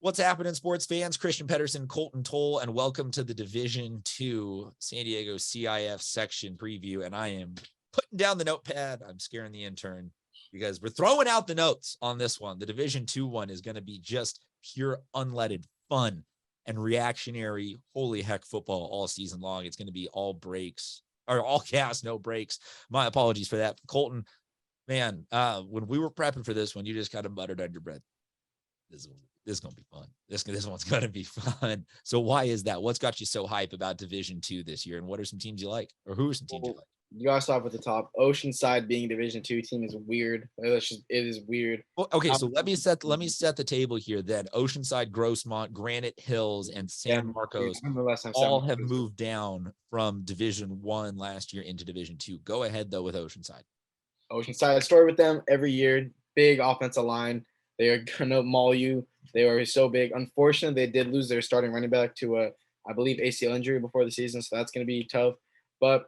What's happening, sports fans? Christian Pedersen, Colton, Tull, and welcome to the Division II San Diego CIF section preview. And I am putting down the notepad. I'm scaring the intern because we're throwing out the notes on this one. The Division II one is going to be just pure unleaded fun and reactionary, holy heck football all season long. It's going to be all breaks or all gas, no breaks. My apologies for that. Colton, man, when we were prepping for this one, you just kind of muttered under your breath, this is going to be fun. This one's going to be fun. So why is that? What's got you so hype about Division II this year? And what are some teams you like? Or who are some teams you like? You gotta start with the top. Oceanside being Division II team is weird. It is weird. Well, okay, so let me set the table here. Then Oceanside, Grossmont, Granite Hills, and San Marcos all have moved down from Division I last year into Division II. Go ahead though with Oceanside. Oceanside, story with them every year. Big offensive line. They are gonna maul you. They are so big. Unfortunately, they did lose their starting running back to I believe ACL injury before the season, so that's gonna be tough. But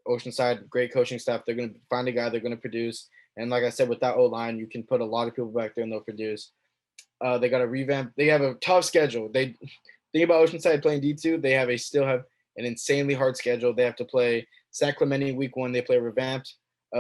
Oceanside, great coaching staff. They're going to find a guy they're going to produce. And like I said, with that O-line, you can put a lot of people back there and they'll produce. They got a revamp. They have a tough schedule. They think about Oceanside playing D2. They still have an insanely hard schedule. They have to play San Clemente week 1. They play revamped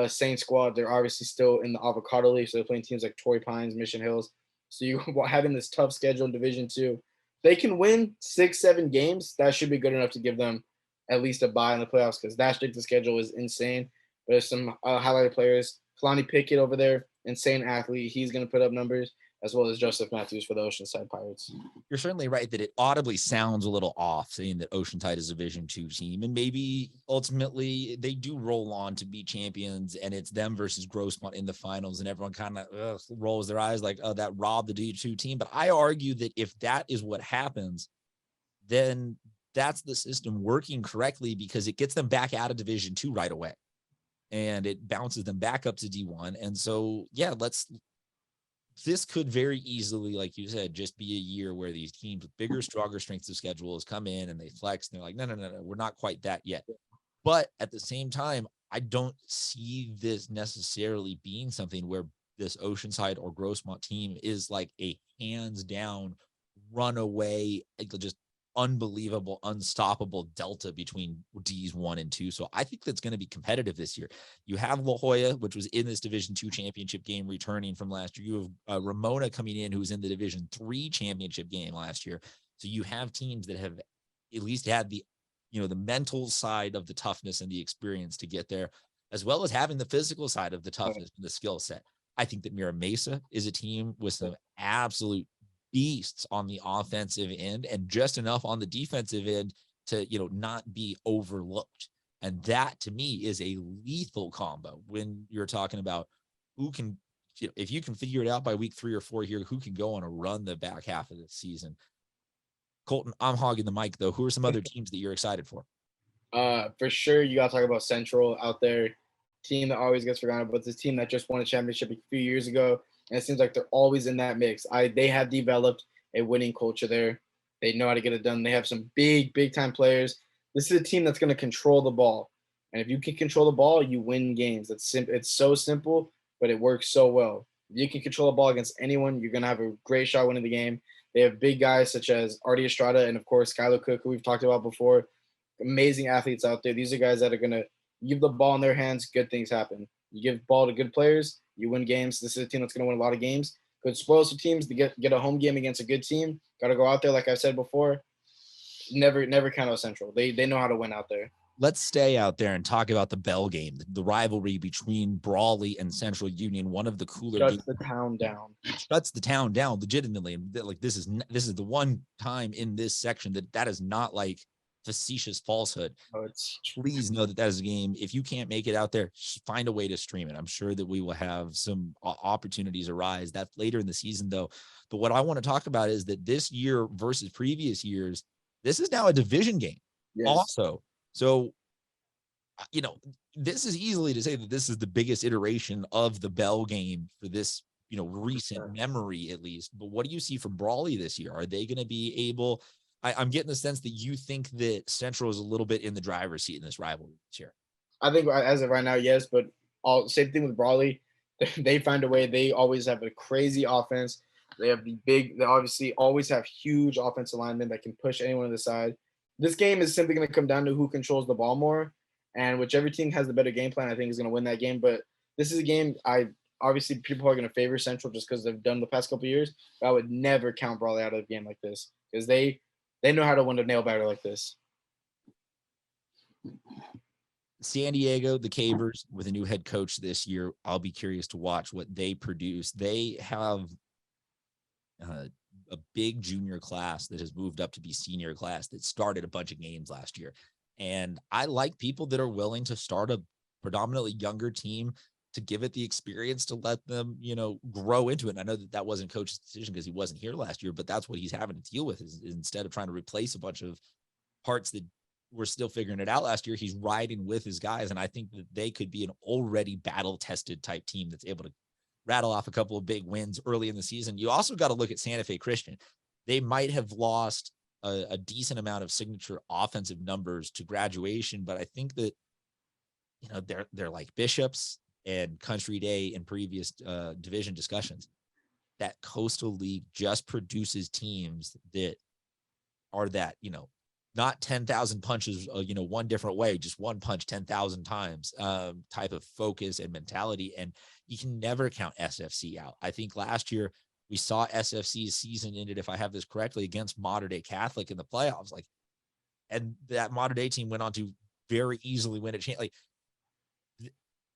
Saint Squad. They're obviously still in the Avocado League, so they're playing teams like Torrey Pines, Mission Hills. So you having this tough schedule in Division 2. They can win 6-7 games. That should be good enough to give them at least a bye in the playoffs because that strength of schedule is insane. There's some highlighted players. Kalani Pickett over there, insane athlete. He's going to put up numbers, as well as Joseph Matthews for the Oceanside Pirates. You're certainly right that it audibly sounds a little off saying that Oceanside is a Division II team, and maybe ultimately they do roll on to be champions, and it's them versus Grossmont in the finals, and everyone kind of rolls their eyes like, oh, that robbed the D2 team. But I argue that if that is what happens, then that's the system working correctly because it gets them back out of Division II right away and it bounces them back up to D1. And so, yeah, this could very easily, like you said, just be a year where these teams with bigger, stronger strengths of schedules come in and they flex and they're like, no, we're not quite that yet. But at the same time, I don't see this necessarily being something where this Oceanside or Grossmont team is like a hands down runaway, just unbelievable, unstoppable delta between Ds 1 and 2. So I think that's going to be competitive this year. You have La Jolla, which was in this Division II championship game, returning from last year. You have Ramona coming in, who was in the Division III championship game last year. So you have teams that have at least had the mental side of the toughness and the experience to get there, as well as having the physical side of the toughness and the skill set. I think that Mira Mesa is a team with some absolute beasts on the offensive end and just enough on the defensive end to, not be overlooked. And that to me is a lethal combo when you're talking about who can, if you can figure it out by week 3 or 4 here, who can go on a run the back half of the season. Colton, I'm hogging the mic though. Who are some other teams that you're excited for? For sure, you got to talk about Central out there. Team that always gets forgotten, but this team that just won a championship a few years ago. And it seems like they're always in that mix. They have developed a winning culture there. They know how to get it done. They have some big time players. This is a team that's going to control the ball. And if you can control the ball, you win games. It's so simple, but it works so well. If you can control the ball against anyone, you're going to have a great shot winning the game. They have big guys such as Artie Estrada and, of course, Skylar Cook, who we've talked about before. Amazing athletes out there. These are guys that are going to give the ball in their hands, good things happen. You give ball to good players, you win games. This is a team that's going to win a lot of games. Could spoil some teams to get a home game against a good team. Got to go out there, like I said before. Never count out Central. They know how to win out there. Let's stay out there and talk about the Bell game, the rivalry between Brawley and Central Union. One of the cooler games. Shuts the town down. Shuts the town down legitimately. Like this is the one time in this section that is not like facetious falsehood. Please know that is a game. If you can't make it out there, find a way to stream it. I'm sure that we will have some opportunities arise. That's later in the season though. But what I want to talk about is that this year versus previous years, this is now a division game. Yes. Also. So, this is easily to say that this is the biggest iteration of the Bell game for this, recent memory at least. But what do you see from Brawley this year? Are they going to be able? I'm getting the sense that you think that Central is a little bit in the driver's seat in this rivalry this year. I think as of right now, yes, but same thing with Brawley. They find a way. They always have a crazy offense. They have they obviously always have huge offensive linemen that can push anyone to the side. This game is simply going to come down to who controls the ball more, and whichever team has the better game plan, I think is going to win that game. But this is a game obviously people are going to favor Central just because they've done the past couple of years. But I would never count Brawley out of a game like this because they know how to win a nail biter like this. San Diego, the Cavers, with a new head coach this year, I'll be curious to watch what they produce. They have a big junior class that has moved up to be senior class that started a bunch of games last year. And I like people that are willing to start a predominantly younger team to give it the experience to let them, grow into it. And I know that wasn't coach's decision because he wasn't here last year, but that's what he's having to deal with is instead of trying to replace a bunch of parts that we're still figuring it out last year, he's riding with his guys. And I think that they could be an already battle-tested type team that's able to rattle off a couple of big wins early in the season. You also got to look at Santa Fe Christian. They might have lost a decent amount of signature offensive numbers to graduation, but I think that, they're like Bishops and Country Day in previous division discussions. That Coastal League just produces teams that are that, not 10,000 punches, one different way, just one punch 10,000 times type of focus and mentality. And you can never count SFC out. I think last year we saw SFC's season ended, if I have this correctly, against Mater Dei Catholic in the playoffs. And that Mater Dei team went on to very easily win a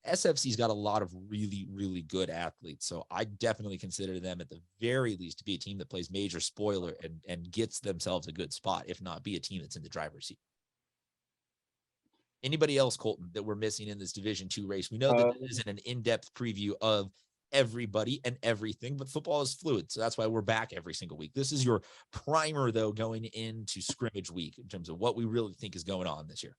SFC's got a lot of really, really good athletes. So I definitely consider them at the very least to be a team that plays major spoiler and gets themselves a good spot, if not be a team that's in the driver's seat. Anybody else, Colton, that we're missing in this Division II race? We know that this isn't an in-depth preview of everybody and everything, but football is fluid. So that's why we're back every single week. This is your primer, though, going into scrimmage week in terms of what we really think is going on this year.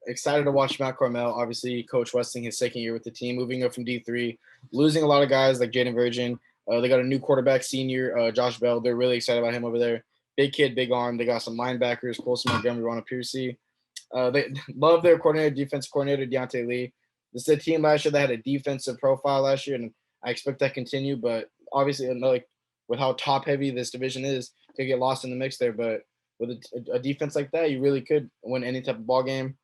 Excited to watch Matt Cormel. Obviously, Coach Westing, his second year with the team, moving up from D3, losing a lot of guys like Jaden Virgin. They got a new quarterback, senior, Josh Bell. They're really excited about him over there. Big kid, big arm. They got some linebackers, Colson Montgomery, Ronald Piercy. They love their defensive coordinator, Deontay Lee. This is a team last year that had a defensive profile last year, and I expect that to continue. But obviously, with how top-heavy this division is, to get lost in the mix there. But with a defense like that, you really could win any type of ball game.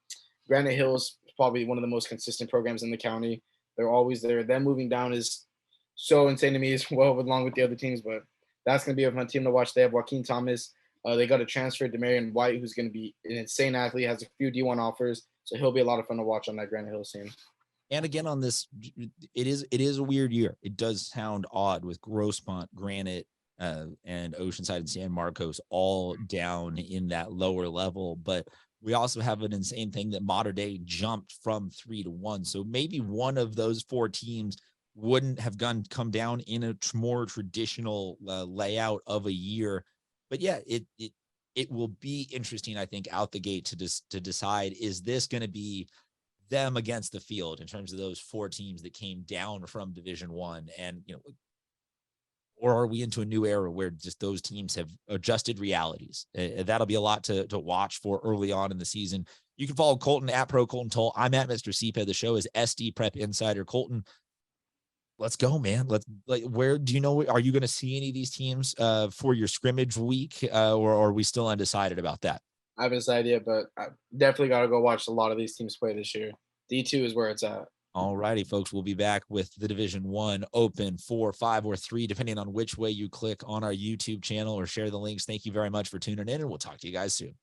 Granite Hills is probably one of the most consistent programs in the county. They're always there. Them moving down is so insane to me as well, along with the other teams. But that's going to be a fun team to watch. They have Joaquin Thomas. They got a transfer, Demarion White, who's going to be an insane athlete, has a few D1 offers. So he'll be a lot of fun to watch on that Granite Hills team. And again, on this, it is a weird year. It does sound odd with Grossmont, Granite, and Oceanside and San Marcos all down in that lower level. But we also have an insane thing that Mater Dei jumped from 3 to 1. So maybe one of those 4 teams wouldn't have come down in a more traditional layout of a year. But yeah, it will be interesting, I think, out the gate to decide, is this going to be them against the field in terms of those 4 teams that came down from Division I, and or are we into a new era where just those teams have adjusted realities? That'll be a lot to watch for early on in the season. You can follow Colton at Pro Colton Tull. I'm at Mr. CPED. The show is SD Prep Insider. Colton, let's go, man. Where do you know? Are you going to see any of these teams for your scrimmage week, or are we still undecided about that? I haven't decided yet, but I definitely got to go watch a lot of these teams play this year. D2 is where it's at. All righty, folks. We'll be back with the Division I Open 4, 5, or 3, depending on which way you click on our YouTube channel or share the links. Thank you very much for tuning in, and we'll talk to you guys soon.